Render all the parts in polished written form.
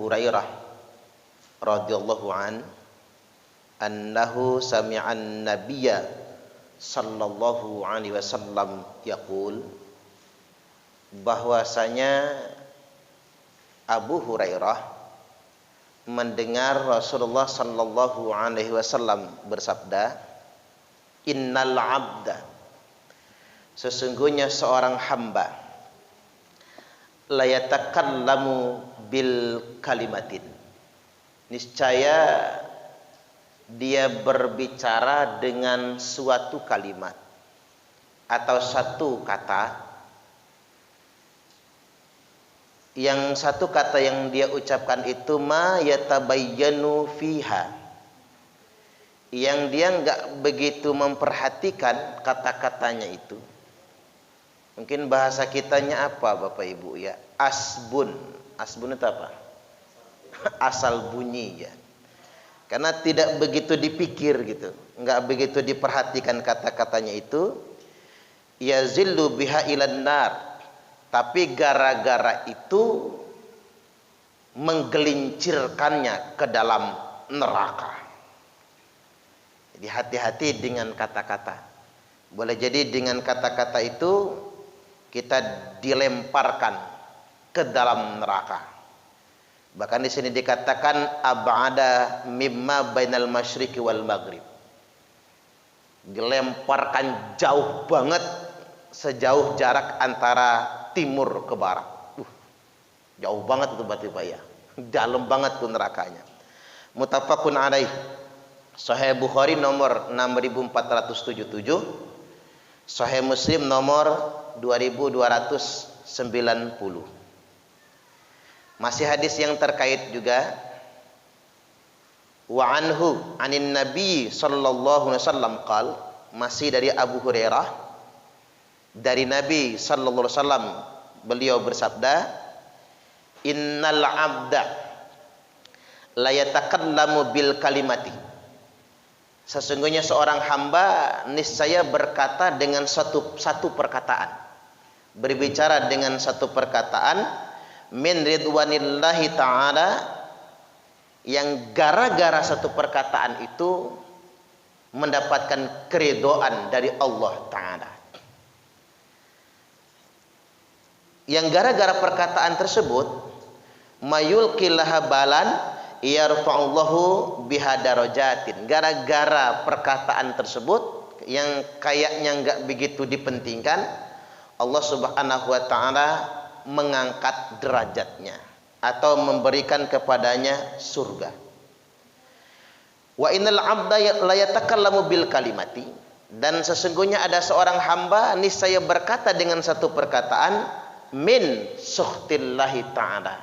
Hurairah radhiyallahu annahu sami'an nabiyya sallallahu alaihi wasallam yaqul, bahwasanya Abu Hurairah mendengar Rasulullah sallallahu alaihi wasallam bersabda, innal abda, sesungguhnya seorang hamba, la yatakallamu bil kalimatin, niscaya dia berbicara dengan suatu kalimat atau satu kata, yang satu kata yang dia ucapkan itu ma yatabayyanu fiha, yang dia enggak begitu memperhatikan kata-katanya itu. Mungkin bahasa kitanya apa Bapak Ibu ya? Asbun. Asbun itu apa? Asal bunyi ya. Karena tidak begitu dipikir gitu, enggak begitu diperhatikan kata-katanya itu. Yazillu biha ilan nar, tapi gara-gara itu menggelincirkannya ke dalam neraka. Jadi hati-hati dengan kata-kata. Boleh jadi dengan kata-kata itu kita dilemparkan ke dalam neraka. Bahkan di sini dikatakan ab'ada mimma bainal masyriqi wal maghrib. Dilemparkan jauh banget, sejauh jarak antara timur ke barat. Jauh banget itu berarti Pak ya. Dalam banget tuh nerakanya. Muttafaqun alaih. Sahih Bukhari nomor 6477, Sahih Muslim nomor 2290. Masih hadis yang terkait juga. Wa anhu anin nabi sallallahu alaihi wasallam qal, masih dari Abu Hurairah dari Nabi sallallahu alaihi wasallam, beliau bersabda, innal abda la yatakallamu bil kalimati, sesungguhnya seorang hamba niscaya berkata dengan satu perkataan, berbicara dengan satu perkataan, min ridwanillahi ta'ala, yang gara-gara satu perkataan itu mendapatkan keridhaan dari Allah Ta'ala. Yang gara-gara perkataan tersebut, mayulqi laha balan yarfa'ullahu biha darajatin, gara-gara perkataan tersebut yang kayaknya enggak begitu dipentingkan, Allah Subhanahu wa taala mengangkat derajatnya atau memberikan kepadanya surga. Wa innal abda la yatakallamu bil kalimati, dan sesungguhnya ada seorang hamba niscaya berkata dengan satu perkataan, min sukhtillahi ta'ala,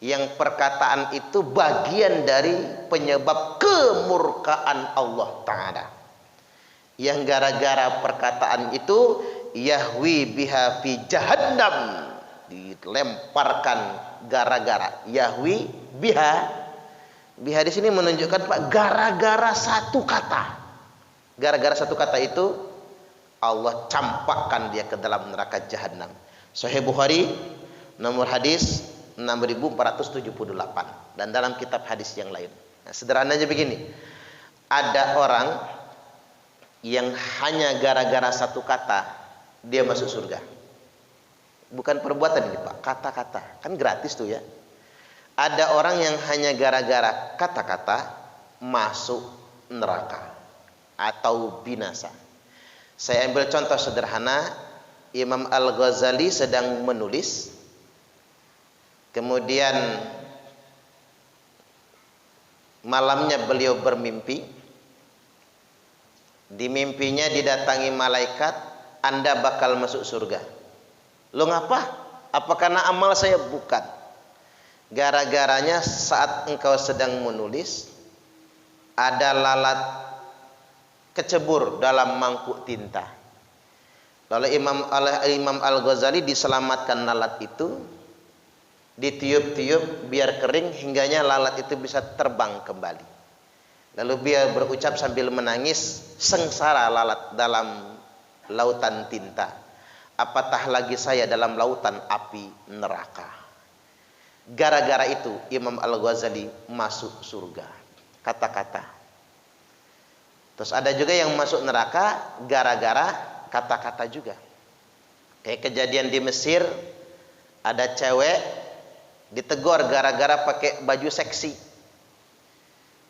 yang perkataan itu bagian dari penyebab kemurkaan Allah Ta'ala, yang gara-gara perkataan itu yahwi biha fi jahannam, dilemparkan gara-gara yahwi biha. Biha di sini menunjukkan Pak, gara-gara satu kata. Gara-gara satu kata itu Allah campakkan dia ke dalam neraka jahanam. Sahih Bukhari nomor hadis 6478 dan dalam kitab hadis yang lain. Nah, sederhananya begini. Ada orang yang hanya gara-gara satu kata dia masuk surga. Bukan perbuatan ini Pak, kata-kata. Kan gratis tuh ya. Ada orang yang hanya gara-gara kata-kata masuk neraka atau binasa. Saya ambil contoh sederhana. Imam Al-Ghazali sedang menulis, kemudian malamnya beliau bermimpi. Di mimpinya didatangi malaikat, Anda bakal masuk surga. Lo ngapa? Apa karena amal saya? Bukan. Gara-garanya saat engkau sedang menulis, ada lalat kecebur dalam mangkuk tinta. Lalu Imam Al-Ghazali diselamatkan lalat itu, ditiup-tiup biar kering hingganya lalat itu bisa terbang kembali. Lalu dia berucap sambil menangis, sengsara lalat dalam lautan tinta, apatah lagi saya dalam lautan api neraka. Gara-gara itu Imam Al-Ghazali masuk surga. Kata-kata. Terus ada juga yang masuk neraka gara-gara kata-kata juga. Kayak kejadian di Mesir, ada cewek ditegur gara-gara pakai baju seksi.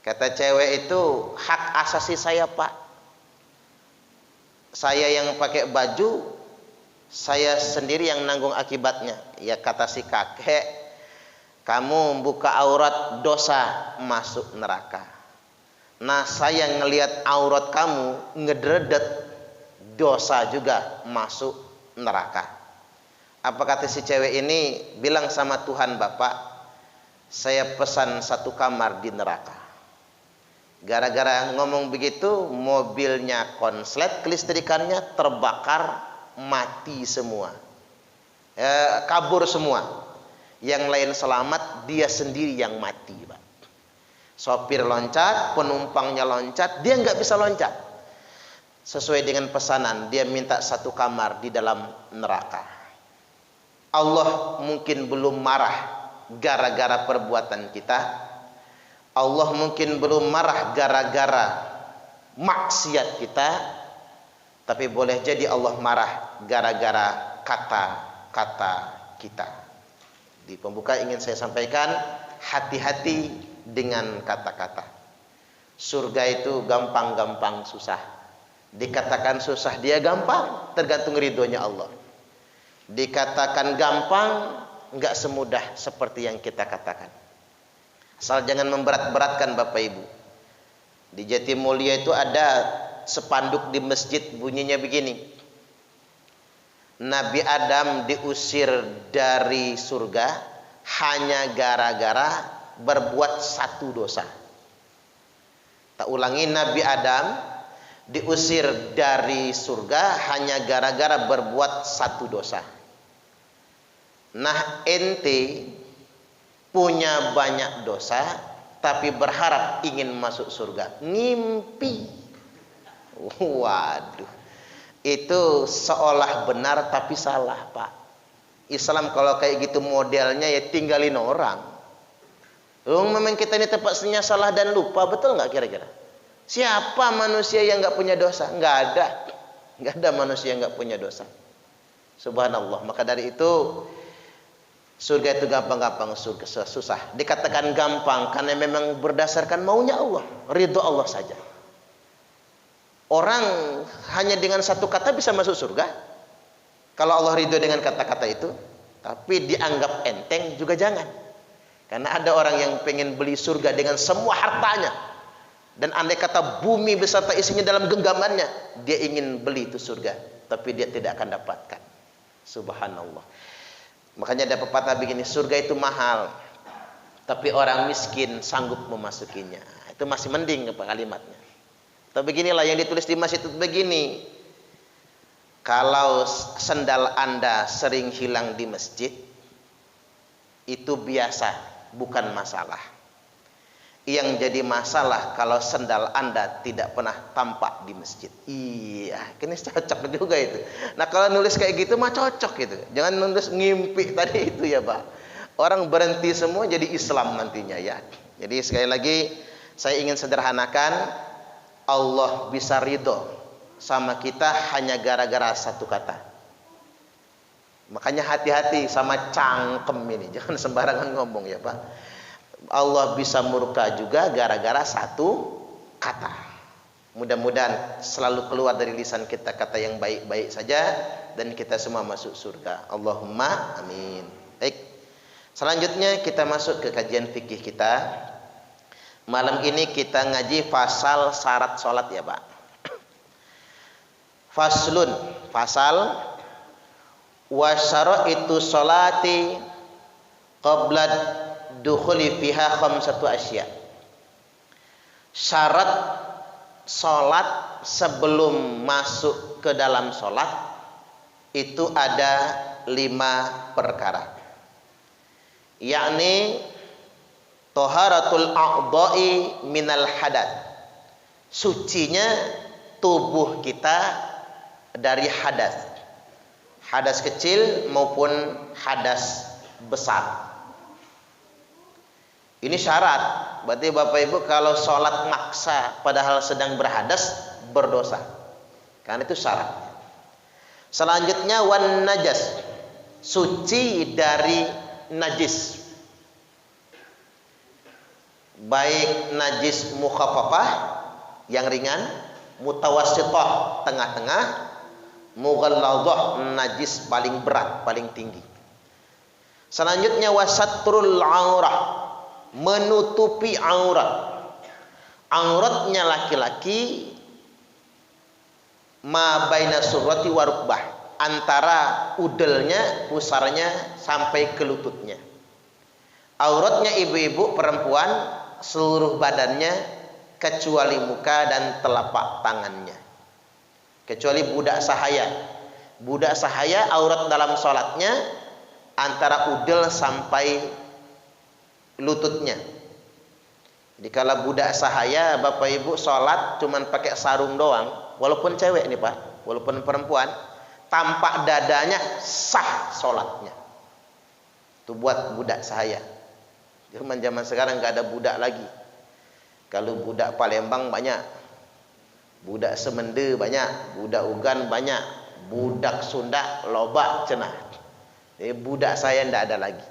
Kata cewek itu, hak asasi saya Pak. Saya yang pakai baju, saya sendiri yang nanggung akibatnya. Ya kata si kakek, kamu buka aurat dosa masuk neraka. Nah saya ngelihat aurat kamu ngedredet dosa juga masuk neraka. Apa kata si cewek ini? Bilang sama Tuhan Bapak, saya pesan satu kamar di neraka. Gara-gara ngomong begitu, mobilnya konslet, kelistrikannya terbakar, mati semua, kabur semua. Yang lain selamat, dia sendiri yang mati, Pak. Sopir loncat, penumpangnya loncat, dia nggak bisa loncat. Sesuai dengan pesanan, dia minta satu kamar di dalam neraka. Allah mungkin belum marah gara-gara perbuatan kita. Allah mungkin belum marah gara-gara maksiat kita. Tapi boleh jadi Allah marah gara-gara kata-kata kita. Di pembuka ingin saya sampaikan, hati-hati dengan kata-kata. Surga itu gampang-gampang susah. Dikatakan susah dia gampang, tergantung ridhonya Allah. Dikatakan gampang, enggak semudah seperti yang kita katakan. Asal jangan memberat-beratkan Bapak Ibu. Di Jatimulya itu ada spanduk di masjid, bunyinya begini: Nabi Adam diusir dari surga hanya gara-gara berbuat satu dosa. Tak ulangi, Nabi Adam diusir dari surga hanya gara-gara berbuat satu dosa. Nah ente punya banyak dosa tapi berharap ingin masuk surga, ngimpi. Waduh, itu seolah benar tapi salah Pak. Islam kalau kayak gitu modelnya ya tinggalin orang. Memang kita ini tempatnya salah dan lupa, betul nggak kira-kira? Siapa manusia yang nggak punya dosa? Nggak ada manusia yang nggak punya dosa. Subhanallah. Maka dari itu surga itu gampang-gampang, surga susah. Dikatakan gampang karena memang berdasarkan maunya Allah, ridho Allah saja. Orang hanya dengan satu kata bisa masuk surga. Kalau Allah ridho dengan kata-kata itu, tapi dianggap enteng juga jangan. Karena ada orang yang pengen beli surga dengan semua hartanya. Dan andai kata bumi beserta isinya dalam genggamannya, dia ingin beli itu surga, tapi dia tidak akan dapatkan. Subhanallah. Makanya ada pepatah begini, surga itu mahal, tapi orang miskin sanggup memasukinya. Itu masih mending kalimatnya. Tapi beginilah yang ditulis di masjid itu begini: kalau sendal Anda sering hilang di masjid, itu biasa, bukan masalah. Yang jadi masalah kalau sendal Anda tidak pernah tampak di masjid. Iya, ini cocok juga itu. Nah kalau nulis kayak gitu mah cocok gitu. Jangan nulis ngimpi tadi itu ya Pak. Orang berhenti semua jadi Islam nantinya ya. Jadi sekali lagi saya ingin sederhanakan, Allah bisa ridho sama kita hanya gara-gara satu kata. Makanya hati-hati sama cangkem ini, jangan sembarangan ngomong ya Pak. Allah bisa murka juga gara-gara satu kata. Mudah-mudahan selalu keluar dari lisan kita kata yang baik-baik saja dan kita semua masuk surga. Allahumma amin. Baik. Selanjutnya kita masuk ke kajian fikih kita. Malam ini kita ngaji pasal syarat sholat ya Pak. Faslun, pasal wa syaraitu sholati qabla dukhuli fiha khamsatu asya. Syarat sholat sebelum masuk ke dalam sholat itu ada 5 perkara, yakni taharatul a'dha'i minal hadat, sucinya tubuh kita dari hadas, hadas kecil maupun hadas besar. Ini syarat. Berarti Bapak Ibu kalau sholat maksa padahal sedang berhadas, berdosa. Karena itu syarat. Selanjutnya wan najas, suci dari najis. Baik najis mukhaffafah yang ringan, mutawassithah tengah-tengah, mughalladhah najis paling berat, paling tinggi. Selanjutnya wasatrul aurah, menutupi aurat. Auratnya laki-laki ma baina surrati wa rukbah, antara udelnya, pusarnya sampai ke lututnya. Auratnya ibu-ibu perempuan seluruh badannya kecuali muka dan telapak tangannya. Kecuali budak sahaya. Budak sahaya aurat dalam sholatnya antara udel sampai lututnya. Jadi kalau budak sahaya Bapak Ibu sholat cuman pakai sarung doang, walaupun cewek nih Pak, walaupun perempuan, tampak dadanya sah sholatnya. Itu buat budak sahaya. Zaman sekarang nggak ada budak lagi. Kalau budak Palembang banyak, budak Semende banyak, budak Ugan banyak, budak Sunda loba cenah. Jadi budak saya tidak ada lagi.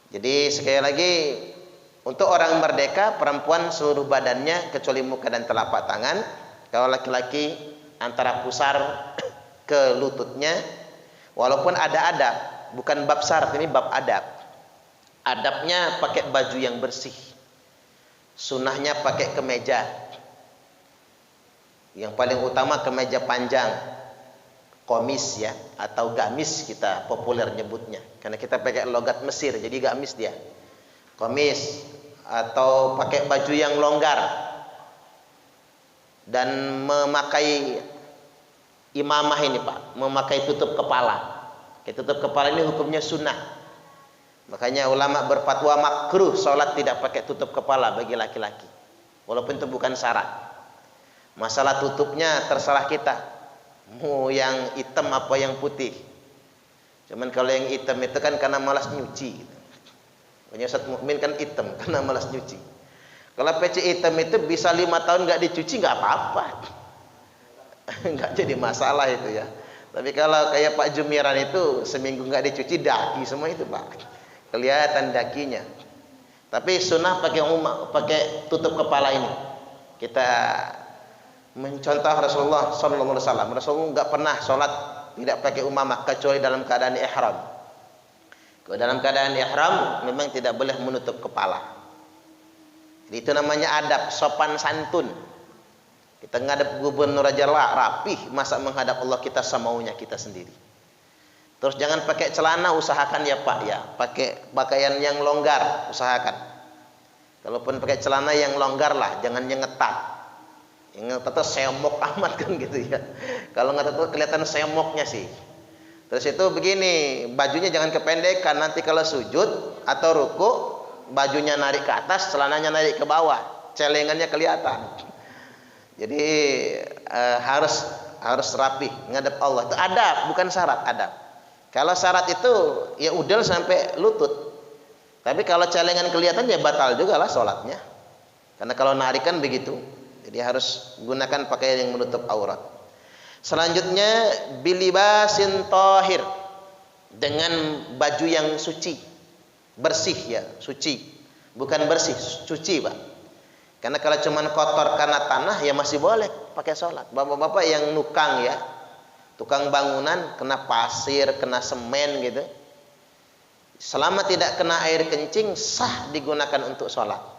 Jadi sekali lagi, untuk orang merdeka perempuan seluruh badannya kecuali muka dan telapak tangan. Kalau laki-laki antara pusar ke lututnya. Walaupun ada adab, bukan bab syarat, ini bab adab. Adabnya pakai baju yang bersih. Sunnahnya pakai kemeja. Yang paling utama kemeja panjang, komis ya, atau gamis kita populer nyebutnya. Karena kita pakai logat Mesir, jadi gamis dia. Komis atau pakai baju yang longgar dan memakai imamah ini Pak, memakai tutup kepala. Tutup kepala ini hukumnya sunnah. Makanya ulama berfatwa makruh sholat tidak pakai tutup kepala bagi laki-laki, walaupun itu bukan syarat. Masalah tutupnya terserah kita, mau yang hitam apa yang putih. Cuman kalau yang hitam itu kan karena malas nyuci. Makanya Ustaz Mukmin kan hitam karena malas nyuci. Kalau peci hitam itu bisa 5 tahun nggak dicuci nggak apa-apa, nggak jadi masalah itu ya. Tapi kalau kayak Pak Jumiran itu seminggu nggak dicuci daki semua itu Pak, kelihatan dakinya. Tapi sunnah pakai tutup kepala ini. Kita mencontoh Rasulullah sallallahu alaihi wasallam. Rasulullah enggak pernah sholat tidak pakai umamah kecuali dalam keadaan ihram. Kalau dalam keadaan ihram memang tidak boleh menutup kepala. Jadi itu namanya adab, sopan santun. Kita ngadep gubernur aja rapih, masa menghadap Allah kita semaunya kita sendiri. Terus jangan pakai celana, usahakan ya Pak ya, pakai pakaian yang longgar, usahakan. Kalaupun pakai celana yang longgar lah, jangan yang ngetat. Yang ngetat semok amat kan gitu ya. Kalau ngetat tuh kelihatan semoknya sih. Terus itu begini, bajunya jangan kependekan, nanti kalau sujud atau ruku, bajunya narik ke atas, celananya narik ke bawah, celengannya kelihatan. Jadi harus rapi ngadep Allah. Itu adab, bukan syarat, adab. Kalau syarat itu ya udel sampai lutut. Tapi kalau celengan kelihatan ya batal juga lah sholatnya. Karena kalau narik kan begitu. Jadi harus gunakan pakaian yang menutup aurat. Selanjutnya bilibasin tahir, dengan baju yang suci, bersih ya, suci. Bukan bersih, suci Pak. Karena kalau cuma kotor karena tanah ya masih boleh pakai sholat. Bapak-bapak yang nukang ya, tukang bangunan kena pasir, kena semen gitu, selama tidak kena air kencing sah digunakan untuk sholat.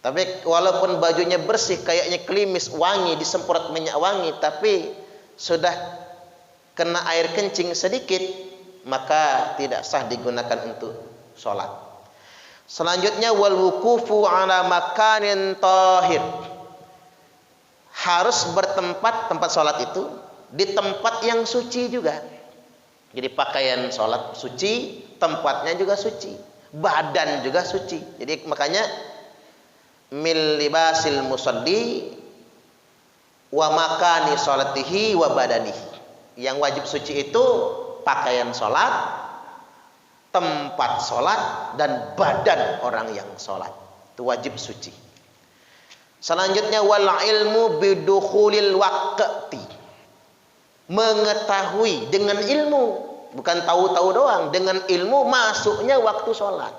Tapi walaupun bajunya bersih, kayaknya klimis, wangi, disemprot minyak wangi, tapi sudah kena air kencing sedikit, maka tidak sah digunakan untuk sholat. Selanjutnya wal wukufu ala makanin tahir, harus bertempat, tempat sholat itu di tempat yang suci juga. Jadi pakaian sholat suci, tempatnya juga suci, badan juga suci. Jadi makanya mil libasil musalli wa makani sholatihi wa badanihi. Yang wajib suci itu pakaian sholat, tempat sholat, dan badan orang yang sholat. Itu wajib suci. Selanjutnya wal ilmu bidukhulil waqti. Mengetahui dengan ilmu, bukan tahu-tahu doang, dengan ilmu masuknya waktu sholat.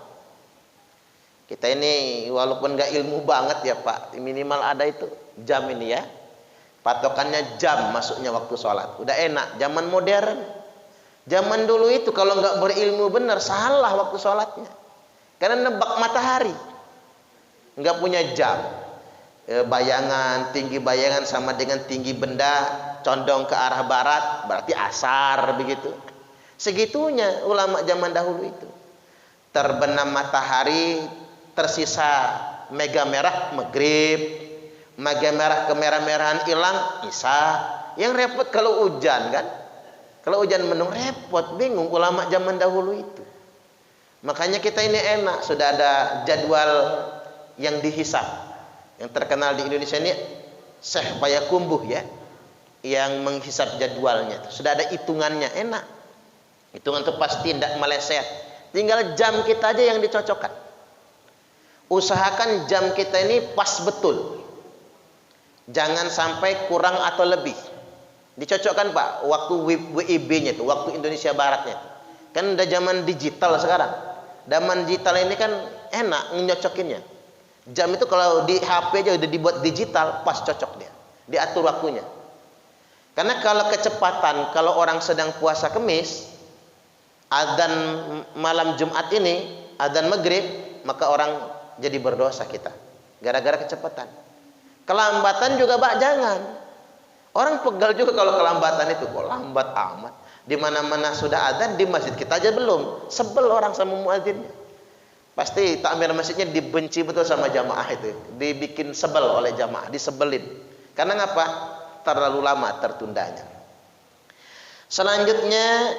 Kita ini walaupun gak ilmu banget ya Pak, minimal ada itu jam ini ya. Patokannya jam masuknya waktu sholat. Udah enak, zaman modern. Zaman dulu itu kalau nggak berilmu benar, salah waktu sholatnya. Karena nebak matahari. Nggak punya jam. Bayangan, tinggi bayangan sama dengan tinggi benda, condong ke arah barat, berarti asar begitu. Segitunya ulama zaman dahulu itu. Terbenam matahari, tersisa mega merah, maghrib. Mega merah kemerah-merahan hilang, isya. Yang repot kalau hujan kan. Kalau hujan mendung repot, bingung ulama zaman dahulu itu. Makanya kita ini enak, sudah ada jadwal yang dihisab. Yang terkenal di Indonesia ini Syekh Payakumbuh ya, yang menghisab jadwalnya. Sudah ada hitungannya, enak. Hitungan itu pasti tidak meleset. Tinggal jam kita aja yang dicocokkan. Usahakan jam kita ini pas betul. Jangan sampai kurang atau lebih. Dicocokkan Pak, waktu WIB-nya itu, waktu Indonesia Baratnya itu. Kan udah zaman digital sekarang. Zaman digital ini kan enak nyocokinnya. Jam itu kalau di HP aja udah dibuat digital, pas cocok dia. Diatur waktunya. Karena kalau kecepatan, kalau orang sedang puasa Kemis, adzan malam Jumat ini, adzan maghrib, maka orang jadi berdosa kita. Gara-gara kecepatan. Kelambatan juga Pak, jangan. Orang pegal juga kalau kelambatan itu, kok lambat amat. Di mana-mana sudah adzan, di masjid kita aja belum. Sebel orang sama muadzinnya. Pasti takmir masjidnya dibenci betul sama jamaah itu. Dibikin sebel oleh jamaah, disebelin. Karena ngapa? Terlalu lama tertundanya. Selanjutnya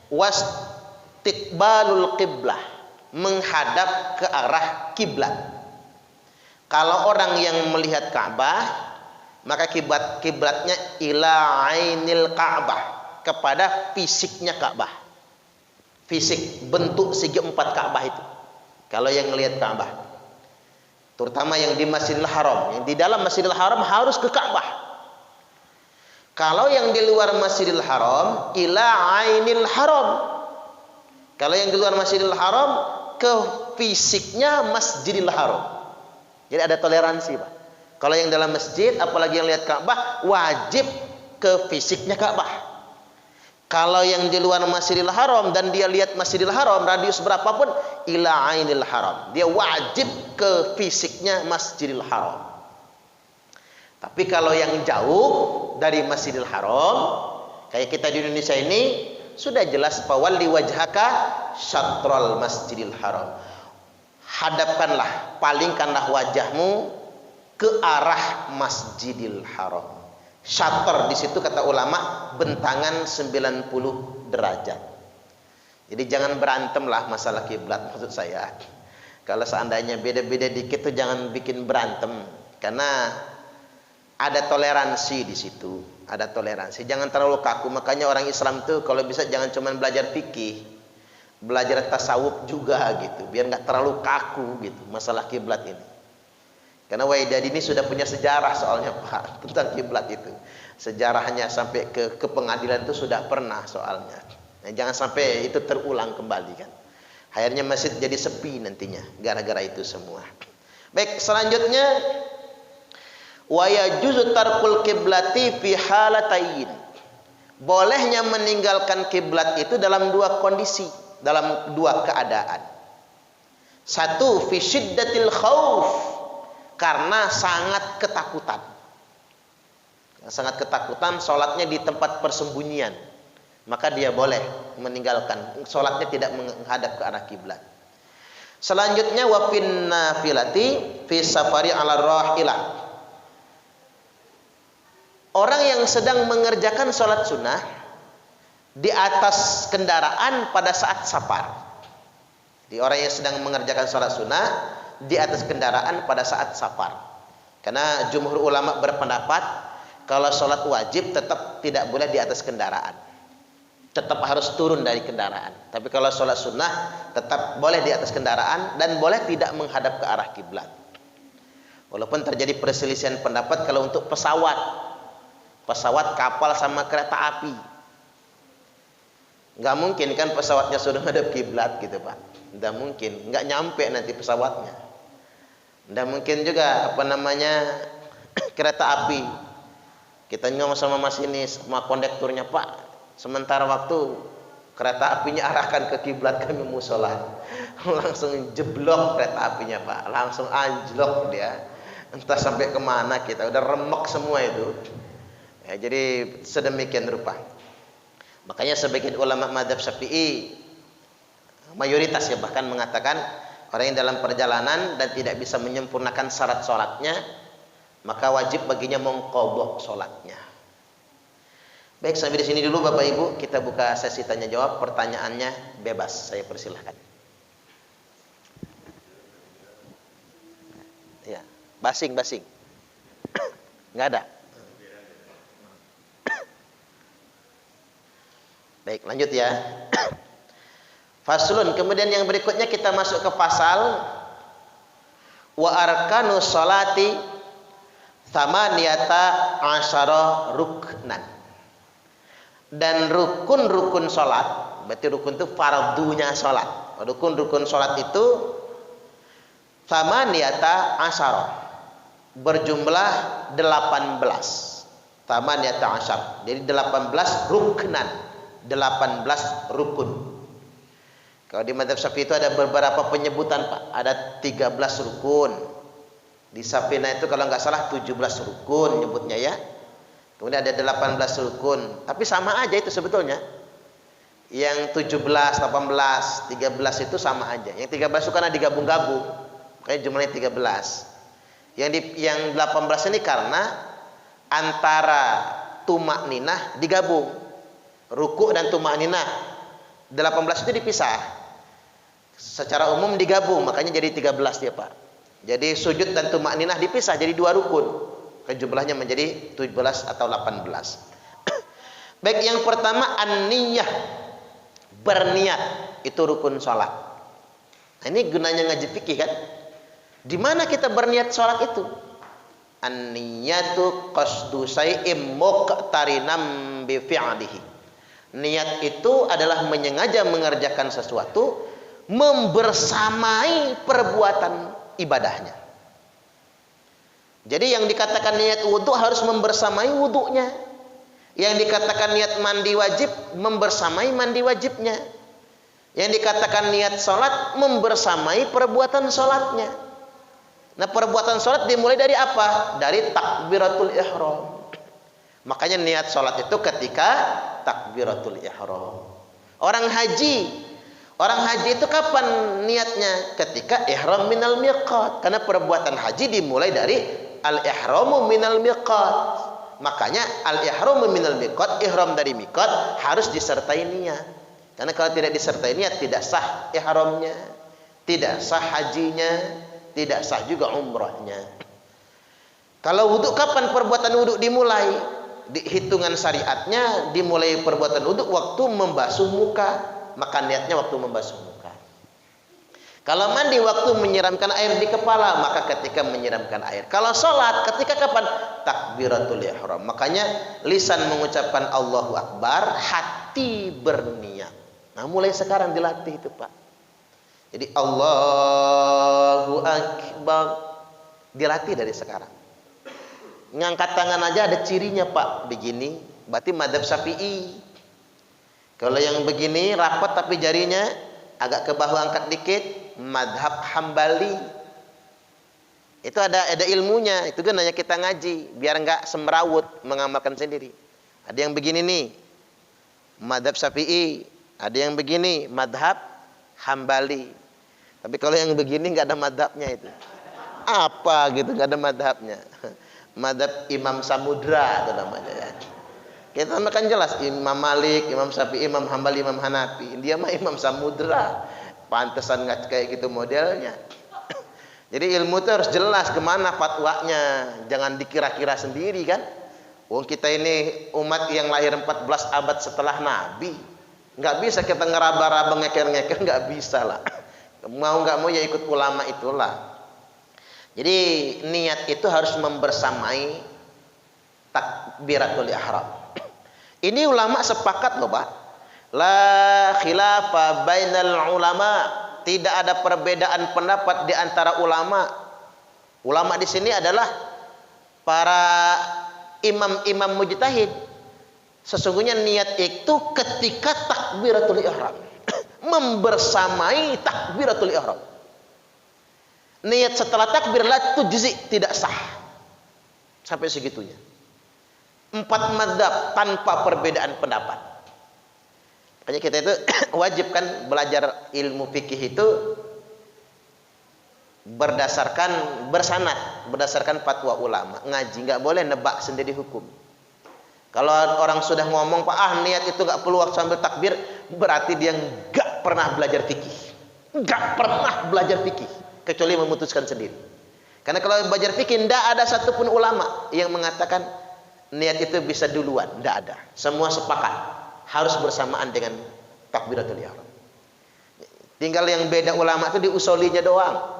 wastiqbalul qiblah, menghadap ke arah kiblat. Kalau orang yang melihat Ka'bah, maka kiblatnya ila ainil Ka'bah, kepada fisiknya Ka'bah. Fisik, bentuk segi empat Ka'bah itu. Kalau yang melihat Ka'bah, terutama yang di Masjidil Haram, yang di dalam Masjidil Haram harus ke Ka'bah. Kalau yang di luar Masjidil Haram, ila ainil haram. Kalau yang di luar Masjidil Haram, ke fisiknya Masjidil Haram. Jadi ada toleransi Pak. Kalau yang dalam masjid, apalagi yang lihat Ka'bah, wajib ke fisiknya Ka'bah. Kalau yang di luar Masjidil Haram dan dia lihat Masjidil Haram radius berapapun, ila ainil haram, dia wajib ke fisiknya Masjidil Haram. Tapi kalau yang jauh dari Masjidil Haram, kayak kita di Indonesia ini, sudah jelas fawalli wajhaka syatrul Masjidil Haram. Hadapkanlah, palingkanlah wajahmu ke arah Masjidil Haram. Syatr di situ kata ulama bentangan 90 derajat. Jadi jangan berantem lah masalah kiblat, maksud saya. Kalau seandainya beda-beda dikit tuh jangan bikin berantem, karena ada toleransi di situ, ada toleransi. Jangan terlalu kaku. Makanya orang Islam tuh kalau bisa jangan cuma belajar fikih, belajar tasawuf juga gitu, biar nggak terlalu kaku gitu masalah kiblat ini. Karena Wahidadi ini sudah punya sejarah soalnya Pak tentang kiblat itu. Sejarahnya sampai ke pengadilan itu sudah pernah soalnya. Nah, jangan sampai itu terulang kembali kan. Akhirnya masjid jadi sepi nantinya gara-gara itu semua. Baik, selanjutnya wa yajuzu tarkul qiblati fi halatain. Bolehnya meninggalkan kiblat itu dalam dua kondisi, dalam dua keadaan. Satu, fi syiddatil khauf, karena sangat ketakutan. Sangat ketakutan, sholatnya di tempat persembunyian, maka dia boleh meninggalkan, sholatnya tidak menghadap ke arah kiblat. Selanjutnya wa fin nafilati fi safari ala rahilah. Orang yang sedang mengerjakan sholat sunnah di atas kendaraan pada saat safar. Di orang yang sedang mengerjakan sholat sunnah di atas kendaraan pada saat safar. Karena jumhur ulama berpendapat kalau sholat wajib tetap tidak boleh di atas kendaraan. tetap harus turun dari kendaraan. Tapi kalau sholat sunnah tetap boleh di atas kendaraan dan boleh tidak menghadap ke arah kiblat. Walaupun terjadi perselisihan pendapat kalau untuk pesawat kapal sama kereta api, nggak mungkin kan pesawatnya sudah menghadap kiblat gitu Pak, nggak mungkin, nggak nyampe nanti pesawatnya. Nggak mungkin juga kereta api kita ngomong sama masinis sama kondekturnya, Pak, sementara waktu kereta apinya arahkan ke kiblat kami mau sholat. Langsung jeblok kereta apinya Pak, langsung anjlok dia, entah sampai kemana, kita udah remuk semua itu ya. Jadi sedemikian rupa. Makanya sebagian ulama madzhab Syafi'i, mayoritas ya bahkan, mengatakan orang yang dalam perjalanan dan tidak bisa menyempurnakan syarat sholatnya, maka wajib baginya mengqadha sholatnya. Baik, sampai di sini dulu Bapak Ibu, kita buka sesi tanya jawab. Pertanyaannya bebas, saya persilahkan. Ya, basing. Nggak ada. Baik, lanjut ya. Faslun, kemudian yang berikutnya kita masuk ke pasal wa arkanus sholati tsamaniyata asyara ruknan. Dan rukun-rukun sholat, berarti rukun itu fardunya sholat. Rukun-rukun sholat itu tsamaniyata asyara, berjumlah 18. Tsamaniyata asyara, jadi 18 ruknan, 18 rukun. Kalau di madzhab Syafi'i itu ada beberapa penyebutan Pak, ada 13 rukun. Di Safina itu kalau nggak salah 17 rukun nyebutnya ya. Kemudian ada 18 rukun, tapi sama aja itu sebetulnya. Yang 17, 18, 13 itu sama aja. Yang 13 itu karena digabung-gabung, makanya jumlahnya 13. Yang 18 ini karena antara tumak ninah digabung. Ruku dan tumak ninah 18 itu dipisah. Secara umum digabung, makanya jadi 13 dia Pak. Jadi sujud dan tumak ninah dipisah jadi 2 rukun. Jumlahnya menjadi 17 atau 18. Baik, yang pertama an-niyah, berniat, itu rukun sholat. Nah, ini gunanya ngaji fikih kan? Di mana kita berniat sholat itu? An-niyatu qasdu syai'im muqtarinam bi fi'lihi. Niat itu adalah menyengaja mengerjakan sesuatu membersamai perbuatan ibadahnya. Jadi yang dikatakan niat wudhu harus membersamai wudhunya. Yang dikatakan niat mandi wajib membersamai mandi wajibnya. Yang dikatakan niat sholat membersamai perbuatan sholatnya. Nah, perbuatan sholat dimulai dari apa? Dari takbiratul ihram. Makanya niat sholat itu ketika takbiratul ihram. Orang haji itu kapan niatnya? Ketika ihram minal miqat. Karena perbuatan haji dimulai dari al-ihramu minal miqat. Makanya al-ihramu minal miqat, ihram dari miqat, harus disertai niat. Karena kalau tidak disertai niat, tidak sah ihramnya, tidak sah hajinya, tidak sah juga umrahnya. Kalau wudhu, kapan perbuatan wudhu dimulai? Di hitungan syariatnya dimulai perbuatan wudhu waktu membasuh muka. Maka niatnya waktu membasuh muka. Kalau mandi waktu menyiramkan air di kepala, maka ketika menyiramkan air. Kalau sholat ketika kapan? Takbiratul ihram. Makanya lisan mengucapkan Allahu Akbar, hati berniat. Nah, mulai sekarang dilatih itu Pak. Jadi Allahu Akbar dilatih dari sekarang. Ngangkat tangan aja ada cirinya Pak, begini. Berarti madzhab Syafi'i. Kalau yang begini rapat tapi jarinya agak ke bahu angkat dikit, madhab Hambali. Itu ada ilmunya. Itu gunanya kita ngaji biar nggak semrawut mengamalkan sendiri. Ada yang begini nih, madhab Syafi'i. Ada yang begini, madhab Hambali. Tapi kalau yang begini nggak ada madhabnya itu. Apa gitu, nggak ada madhabnya. Madhab Imam Samudra itu namanya ya. Kita makan jelas Imam Malik, Imam Syafi'i, Imam Hambali, Imam Hanafi. Dia mah Imam Samudra. Pantesan nggak kayak gitu modelnya. Jadi ilmu itu harus jelas kemana fatwanya. Jangan dikira-kira sendiri kan. Wong kita ini umat yang lahir 14 abad setelah Nabi. Nggak bisa kita ngeraba-raba ngeker-ngeker, nggak bisa lah. Mau nggak mau ya ikut ulama itulah. Jadi niat itu harus membersamai takbiratul ihram. Ini ulama sepakat loh Pak. La khilafa bainal ulama, tidak ada perbedaan pendapat di antara ulama. Ulama di sini adalah para imam-imam mujtahid. Sesungguhnya niat itu ketika takbiratul ihram, membersamai takbiratul ihram. Niat setelah takbir la tujzi, tidak sah. Sampai segitunya. 4 madzhab tanpa perbedaan pendapat. Makanya kita itu wajib kan belajar ilmu fikih itu bersanad, berdasarkan fatwa ulama. Ngaji nggak boleh nebak sendiri hukum. Kalau orang sudah ngomong Pak, niat itu nggak perlu waktu sambil takbir, berarti dia nggak pernah belajar fikih, nggak pernah belajar fikih, kecuali memutuskan sendiri. Karena kalau belajar fikih, tidak ada satupun ulama yang mengatakan niat itu bisa duluan, tidak ada. Semua sepakat harus bersamaan dengan takbiratul ihram. Tinggal yang beda ulama itu di usolinya doang.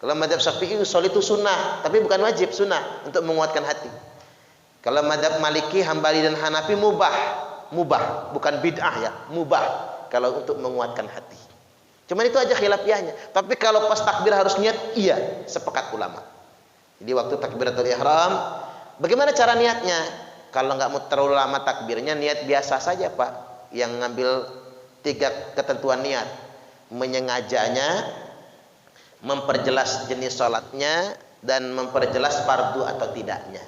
Kalau mazhab Syafi'i usul itu sunnah, tapi bukan wajib, sunnah untuk menguatkan hati. Kalau mazhab Maliki, Hambali dan Hanafi mubah, bukan bid'ah ya, mubah kalau untuk menguatkan hati. Cuman itu aja khilafiyahnya. Tapi kalau pas takbir harus niat, iya, sepakat ulama. Jadi waktu takbiratul ihram, bagaimana cara niatnya? Kalau nggak mau terlalu lama takbirnya, niat biasa saja Pak. Yang ngambil 3 ketentuan niat, menyengajanya, memperjelas jenis sholatnya, dan memperjelas fardu atau tidaknya.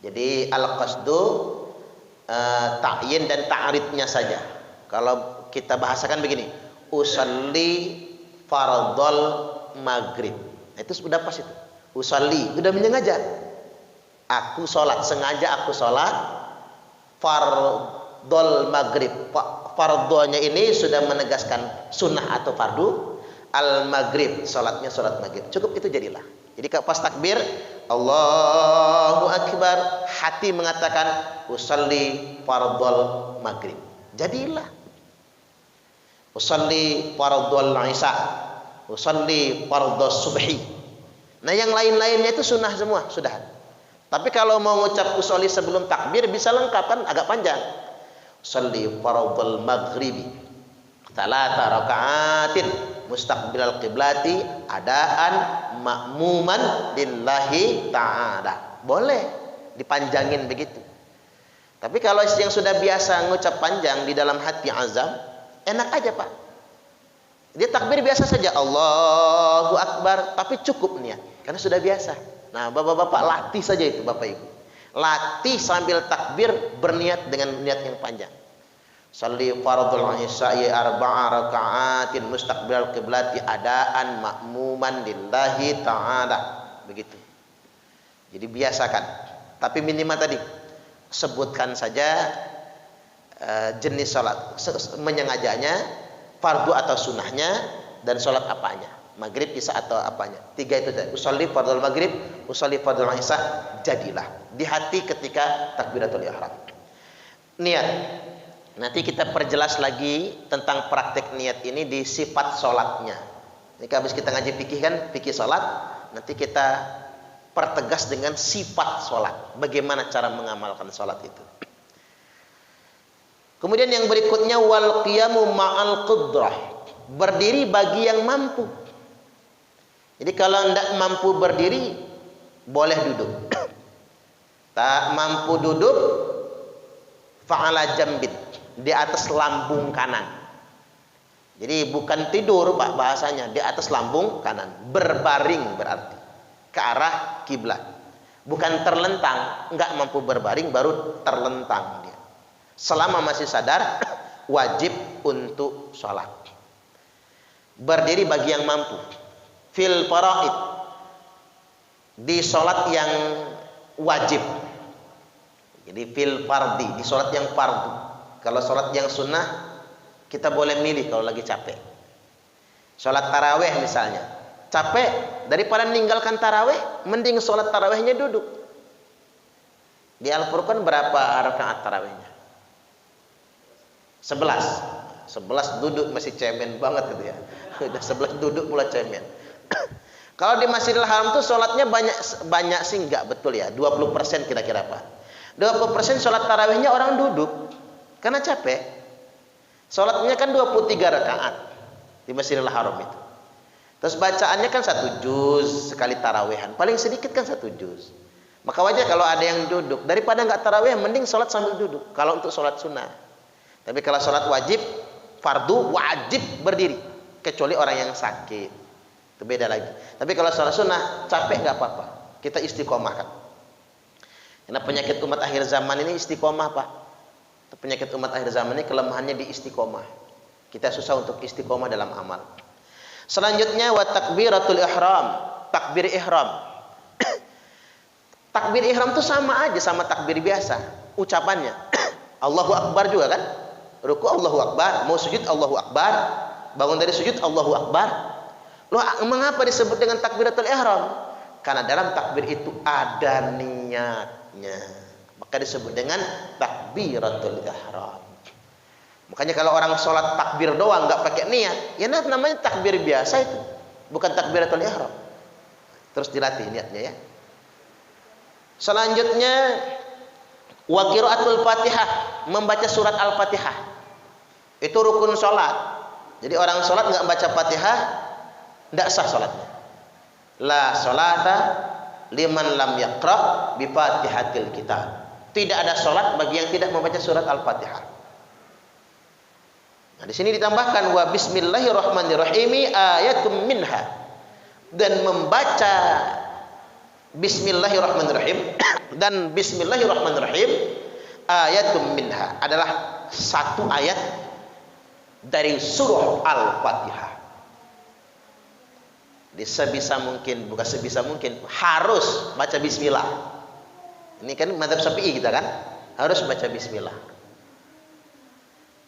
Jadi al-qasdu ta'yin dan ta'ridnya saja. Kalau kita bahasakan begini, usalli fardhol maghrib. Itu sudah pas itu. Usalli, sudah menyengaja. Aku sholat, sengaja aku sholat fardhol maghrib. Fardhonya ini sudah menegaskan sunnah atau fardu. Al-maghrib, sholatnya sholat maghrib. Cukup itu jadilah. Jadi pas takbir Allahu Akbar, hati mengatakan usalli fardhol maghrib. Jadilah. Usalli fardhol isya, usalli fardhos subhi. Nah yang lain-lainnya itu sunnah semua, sudah. Tapi kalau mau ngucap usolli sebelum takbir bisa lengkap kan, agak panjang. Usolli fardhol maghribi 3 raka'atin mustaqbilal qiblati adaan ma'muman lillahi ta'ala. Boleh dipanjangin begitu. Tapi kalau yang sudah biasa ngucap panjang di dalam hati azam, enak aja Pak. Dia takbir biasa saja, Allahu Akbar, tapi cukup niat karena sudah biasa. Nah, bapak-bapak latih saja itu Bapak Ibu. Latih sambil takbir berniat dengan niat yang panjang. Shalli fardhul isya'i 4 raka'atin mustaqbilal qiblati adaan ma'muman lillahi ta'ala. Begitu. Jadi biasakan. Tapi minimal tadi sebutkan saja jenis salat, menyengajanya, fardu atau sunnahnya, dan salat apanya. Maghrib, isya atau apanya. 3 itu saja. Usolli fardhul maghrib, usolli fardhul isya, jadilah di hati ketika takbiratul ihram. Niat. Nanti kita perjelas lagi tentang praktek niat ini di sifat sholatnya. Ini habis kita ngaji fikih kan, fikih sholat. Nanti kita pertegas dengan sifat sholat. Bagaimana cara mengamalkan sholat itu. Kemudian yang berikutnya wal qiyamu ma'al qudrah. Berdiri bagi yang mampu. Jadi kalau tidak mampu berdiri, boleh duduk. Tak mampu duduk, fa'ala jambin. Di atas lambung kanan. Jadi bukan tidur Pak bahasanya, di atas lambung kanan, berbaring berarti ke arah kiblat. Bukan terlentang, enggak mampu berbaring baru terlentang dia. Selama masih sadar wajib untuk sholat. Berdiri bagi yang mampu. Fil faraid, di sholat yang wajib. Jadi fil fardi, di sholat yang fardu. Kalau sholat yang sunnah, kita boleh milih kalau lagi capek. Sholat taraweh misalnya. Capek, daripada meninggalkan taraweh, mending sholat tarawehnya duduk. Di Al-Furqan berapa rakaat tarawehnya? 11. 11 duduk masih cemen banget gitu ya. Udah 11 duduk pula cemen. Kalau di Masjidil Haram tuh sholatnya banyak sih enggak betul ya. 20% kira-kira Pak. 20% sholat tarawihnya orang duduk karena capek. Sholatnya kan 23 rakaat di Masjidil Haram itu. Terus bacaannya kan 1 juz sekali tarawihan. Paling sedikit kan 1 juz. Maka wajar kalau ada yang duduk. Daripada nggak tarawih, mending sholat sambil duduk. Kalau untuk sholat sunnah. Tapi kalau sholat wajib, fardu wajib berdiri. Kecuali orang yang sakit. Itu beda lagi. Tapi kalau sholat sunnah, capek nggak apa-apa. Kita istiqomah kan. Karena penyakit umat akhir zaman ini istiqomah Pak. Penyakit umat akhir zaman ini kelemahannya di istiqomah. Kita susah untuk istiqomah dalam amal. Selanjutnya wa takbiratul ihram. Takbir ihram. Takbir ihram itu sama aja sama takbir biasa. Ucapannya. Allahu Akbar juga kan? Ruku Allahu Akbar. Mau sujud Allahu Akbar. Bangun dari sujud Allahu Akbar. Loh, mengapa disebut dengan takbiratul ihram? Karena dalam takbir itu ada niatnya. Maka disebut dengan takbiratul ihram. Makanya kalau orang sholat takbir doang nggak pakai niat, ya namanya takbir biasa itu, bukan takbiratul ihram. Terus dilatih niatnya ya. Selanjutnya wa qiraatul Fatihah, membaca surat Al-Fatihah. Itu rukun sholat. Jadi orang sholat nggak baca Fatihah, tidak sah sholatnya. La sholata liman lam yaqra bi Fatihatil kitab. Tidak ada sholat bagi yang tidak membaca surat Al-Fatihah. Nah, di sini ditambahkan wa bismillahirrahmanirrahim ayatum minha, dan membaca bismillahirrahmanirrahim dan bismillahirrahmanirrahim ayatum minha adalah satu ayat dari surah Al-Fatihah. Di sebisa mungkin, bukan sebisa mungkin, harus baca bismillah. Ini kan mazhab Syafi'i kita kan, harus baca bismillah.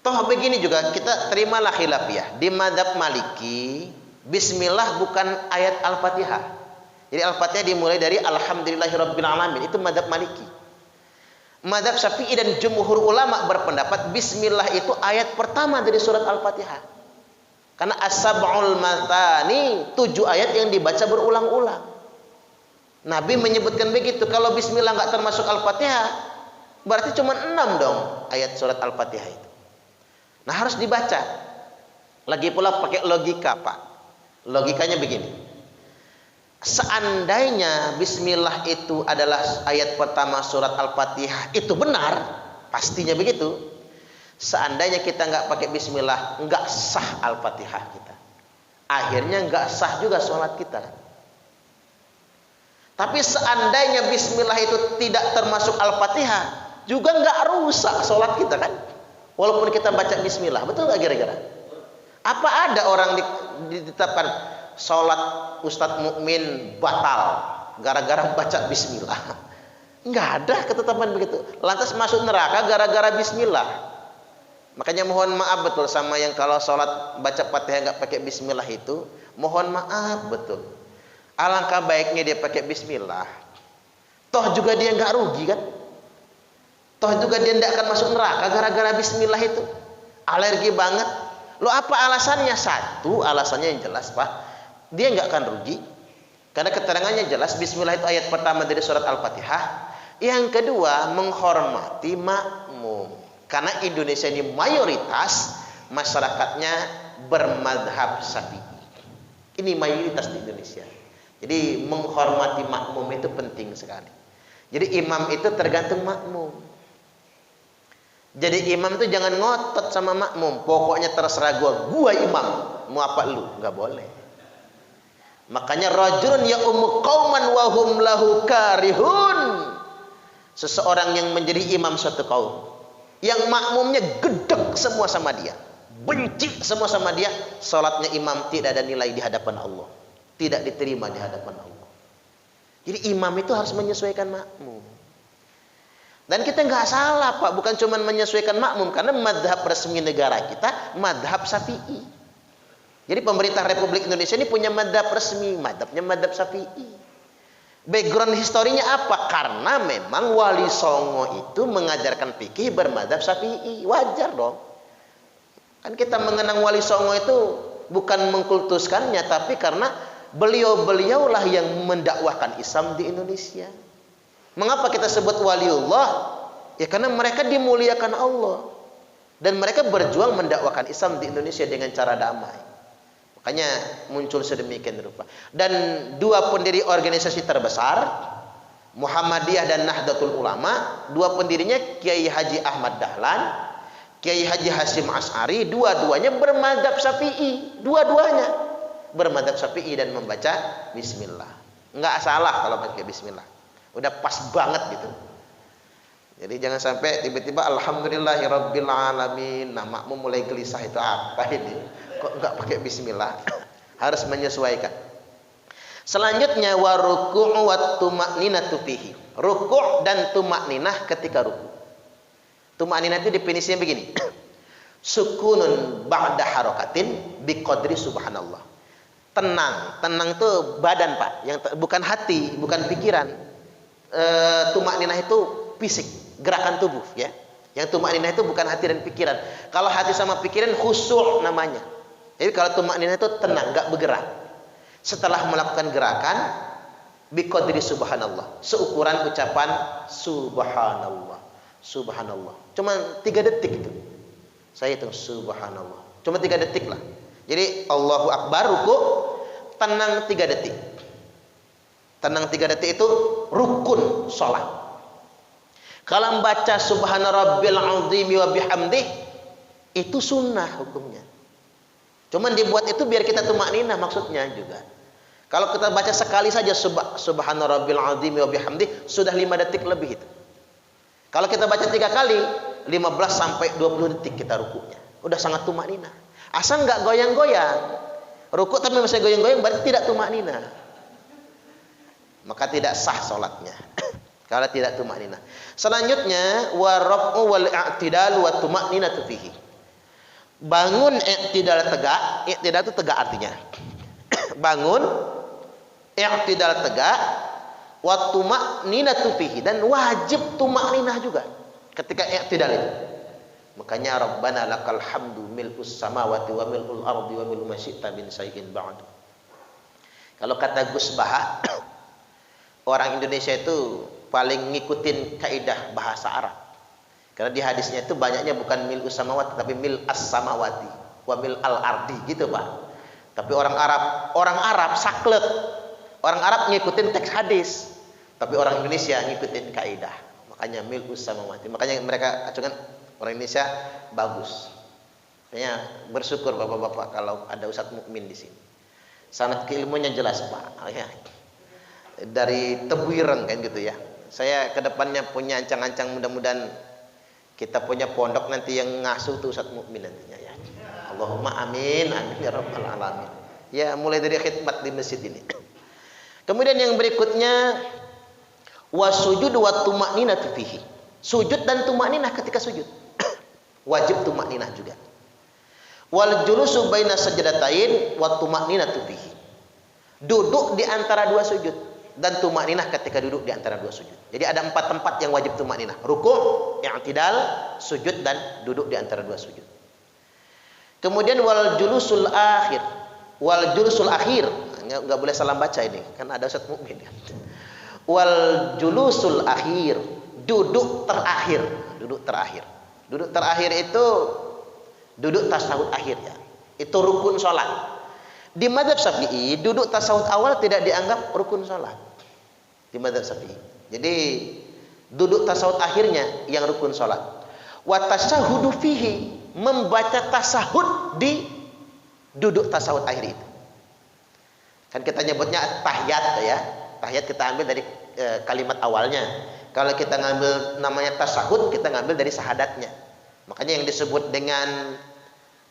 Toh begini juga kita terimalah khilafiyah. Di mazhab Maliki, bismillah bukan ayat Al-Fatihah. Jadi Al-Fatihah dimulai dari alhamdulillahirabbil alamin. Itu mazhab Maliki. Mazhab Syafi'i dan jumhur ulama berpendapat bismillah itu ayat pertama dari surat Al-Fatihah. Karena as-sab'ul matani, 7 ayat yang dibaca berulang-ulang. Nabi menyebutkan begitu. Kalau bismillah nggak termasuk Al-Fatihah, berarti cuma 6 dong ayat surat Al-Fatihah itu. Nah, harus dibaca. Lagi pula pakai logika, Pak. Logikanya begini. Seandainya bismillah itu adalah ayat pertama surat Al-Fatihah, itu benar, pastinya begitu. Seandainya kita nggak pakai bismillah, nggak sah Al-Fatihah kita. Akhirnya nggak sah juga sholat kita. Tapi seandainya bismillah itu tidak termasuk Al-Fatihah, juga nggak rusak sholat kita kan? Walaupun kita baca bismillah, betul nggak kira-kira? Apa ada orang ditetapkan sholat Ustadz Mukmin batal gara-gara baca bismillah? Nggak ada ketetapan begitu. Lantas masuk neraka gara-gara bismillah. Makanya mohon maaf betul sama yang kalau sholat baca Fatihah nggak pakai bismillah itu, mohon maaf betul. Alangkah baiknya dia pakai bismillah. Toh juga dia nggak rugi kan? Toh juga dia tidak akan masuk neraka gara-gara bismillah itu. Alergi banget. Lo apa alasannya? Satu, alasannya yang jelas Pak, dia nggak akan rugi. Karena keterangannya jelas, bismillah itu ayat pertama dari surat Al-Fatihah. Yang kedua, menghormati makmum. Karena Indonesia ini mayoritas masyarakatnya bermadhab Syafi'i. Ini mayoritas di Indonesia. Jadi menghormati makmum itu penting sekali. Jadi imam itu tergantung makmum. Jadi imam itu jangan ngotot sama makmum. Pokoknya terserah gua imam. Mau apa lu? Nggak boleh. Makanya rajulun ya'ummu qauman wa hum lahu karihun. Seseorang yang menjadi imam suatu kaum, yang makmumnya gedek semua sama dia, benci semua sama dia, salatnya imam tidak ada nilai di hadapan Allah, tidak diterima di hadapan Allah. Jadi imam itu harus menyesuaikan makmum. Dan kita nggak salah Pak, bukan cuma menyesuaikan makmum, karena madhab resmi negara kita madhab Syafi'i. Jadi pemerintah Republik Indonesia ini punya madhab resmi, madhabnya madhab Syafi'i. Background historinya apa? Karena memang Wali Songo itu mengajarkan fikih bermadhab Syafi'i, wajar dong. Kan kita mengenang Wali Songo itu bukan mengkultuskannya, tapi karena beliau-beliaulah yang mendakwahkan Islam di Indonesia. Mengapa kita sebut waliullah? Ya karena mereka dimuliakan Allah dan mereka berjuang mendakwakan Islam di Indonesia dengan cara damai. Makanya muncul sedemikian rupa. Dan dua pendiri organisasi terbesar, Muhammadiyah dan Nahdlatul Ulama, dua pendirinya Kiai Haji Ahmad Dahlan, Kiai Haji Hasyim Asy'ari, dua-duanya bermadzhab Syafi'i, dua-duanya bermadzhab Syafi'i dan membaca bismillah. Enggak salah kalau pakai bismillah. Udah pas banget gitu. Jadi jangan sampai tiba-tiba alhamdulillahirabbil alamin, nah makmum mulai gelisah, itu apa ini? Kok enggak pakai bismillah? Harus menyesuaikan. Selanjutnya wa ruku'u wa tuma'ninatu fihi. Ruku' dan tuma'ninah ketika ruku'. Tuma'ninah itu definisinya begini. Sukunun ba'da harakatin biqadri subhanallah. Tenang itu badan, Pak, yang bukan hati, bukan pikiran. Tuma'ninah itu fisik, gerakan tubuh, ya. Yang tuma'ninah itu bukan hati dan pikiran. Kalau hati sama pikiran khusyuk namanya. Jadi kalau tuma'ninah itu tenang, enggak bergerak. Setelah melakukan gerakan biqadri subhanallah, seukuran ucapan subhanallah. Subhanallah. Cuma 3 detik itu. Saya hitung subhanallah. Cuma 3 detik lah. Jadi Allahu Akbar ruku, tenang 3 detik. Tenang 3 detik itu rukun sholat. Kalau membaca subhana rabbil azim wa bihamdih, itu sunnah hukumnya. Cuman dibuat itu biar kita tumakninah maksudnya juga. Kalau kita baca sekali saja subhana rabbil azim wa bihamdih, sudah 5 detik lebih itu. Kalau kita baca 3 kali, 15 sampai 20 detik kita rukunya. Udah sangat tumakninah. Asal nggak goyang-goyang. Ruku tapi masih goyang-goyang berarti tidak tumakninah. Maka tidak sah sholatnya. Kalau tidak tumakninah. Selanjutnya wa raf'u wal i'tidal wa tumakninatu fihi. Bangun i'tidal tegak. I'tidal itu tegak artinya. Bangun i'tidal tegak wa tumakninatu fihi, dan wajib tumakninah juga ketika i'tidal itu. Makanya Rabbana lakal hamdu mil'us samawati wa mil'ul ardi wa mil'u ma syi'ta min syai'in ba'du. Kalau kata Gus Baha, orang Indonesia itu paling ngikutin kaidah bahasa Arab. Karena di hadisnya itu banyaknya bukan mil'us samawati tapi mil'as samawati wa mil'al ardi gitu, Pak. Tapi orang Arab saklek. Orang Arab ngikutin teks hadis, tapi orang Indonesia ngikutin kaidah. Makanya mil'us samawati. Makanya mereka acungan orang Indonesia bagus. Makanya bersyukur Bapak-bapak kalau ada Ustadz Mukmin di sini. Sanad keilmuannya jelas, Pak. Ya. Dari Tebu Ireng kan gitu ya. Saya kedepannya punya ancang-ancang, mudah-mudahan kita punya pondok nanti yang ngasuh tuh Ustadz Mukmin nantinya ya. Allahumma amin, amin ya rabbal alamin. Ya, mulai dari khidmat di masjid ini. Kemudian yang berikutnya wasujud wa tumakninatu fihi. Sujud dan tumakninah ketika sujud. Wajib tumakninah juga. Wal julusu baina sajdatain wa tumakninatu fihi. Duduk di antara 2 sujud dan tumakninah ketika duduk di antara 2 sujud. Jadi ada 4 tempat yang wajib tumakninah. Ruku', i'tidal, sujud dan duduk di antara 2 sujud. Kemudian wal julusul akhir. Wal julusul akhir. Enggak boleh salah baca ini, kan ada Ustadz Mukmin kan. Wal julusul akhir, duduk terakhir. Duduk terakhir. Duduk terakhir itu duduk tasawuf akhir ya. Itu rukun sholat. Di mazhab Syafi'i, duduk tasawuf awal tidak dianggap rukun sholat. Di mazhab Syafi'i. Jadi duduk tasawuf akhirnya yang rukun sholat. Wa tasyahudu fihi, membaca tasahud di duduk tasawuf akhir itu. Kan kita nyebutnya tahiyat ya. Tahiyat kita ambil dari kalimat awalnya. Kalau kita ngambil namanya tasahud, kita ngambil dari sahadatnya. Makanya yang disebut dengan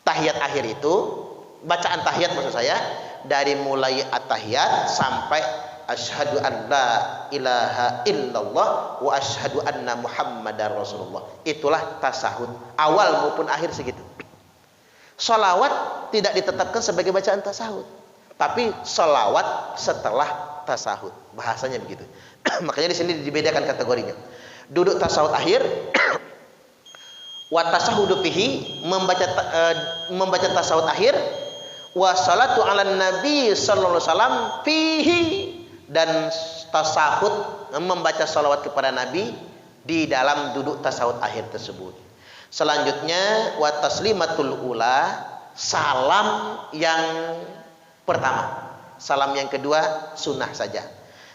tahiyat akhir itu, bacaan tahiyat maksud saya, dari mulai at-tahiyat sampai asyhadu an la ilaha illallah wa asyhadu anna muhammadar rasulullah. Itulah tasahud. Awal maupun akhir segitu. Sholawat tidak ditetapkan sebagai bacaan tasahud, tapi sholawat setelah tasahud. Bahasanya begitu. Makanya di sini dibedakan kategorinya. Duduk tasawuf akhir wa tasahhudu fihi, membaca tasawuf akhir, wa salatu ala nabi sallallahu alaihi wasallam fihi, dan tasahud membaca salawat kepada nabi di dalam duduk tasawuf akhir tersebut. Selanjutnya wa taslimatul ula, salam yang pertama. Salam yang kedua sunnah saja.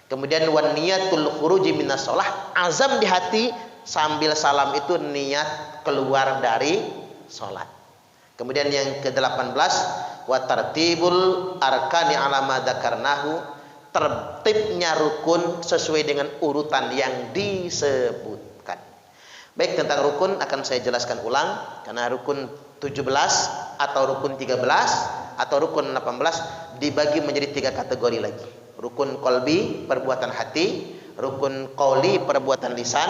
Kemudian wan niyatul khuruji minas shalah, azam di hati sambil salam itu niat keluar dari salat. Kemudian yang ke-18 wa tartibul arkani ala ma dzakarnahu, tertibnya rukun sesuai dengan urutan yang disebutkan. Baik, tentang rukun akan saya jelaskan ulang, karena rukun 17 atau rukun 13 atau rukun 18 dibagi menjadi 3 kategori lagi. Rukun qalbi, perbuatan hati; rukun qauli, perbuatan lisan;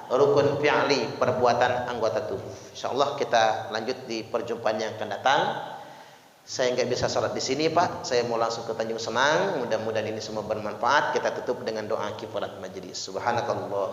rukun fi'li, perbuatan anggota tubuh. Insyaallah kita lanjut di perjumpaan yang akan datang. Saya nggak bisa salat di sini, Pak. Saya mau langsung ke Tanjung Senang. Mudah-mudahan ini semua bermanfaat. Kita tutup dengan doa kifarat majelis. Subhanakallahumma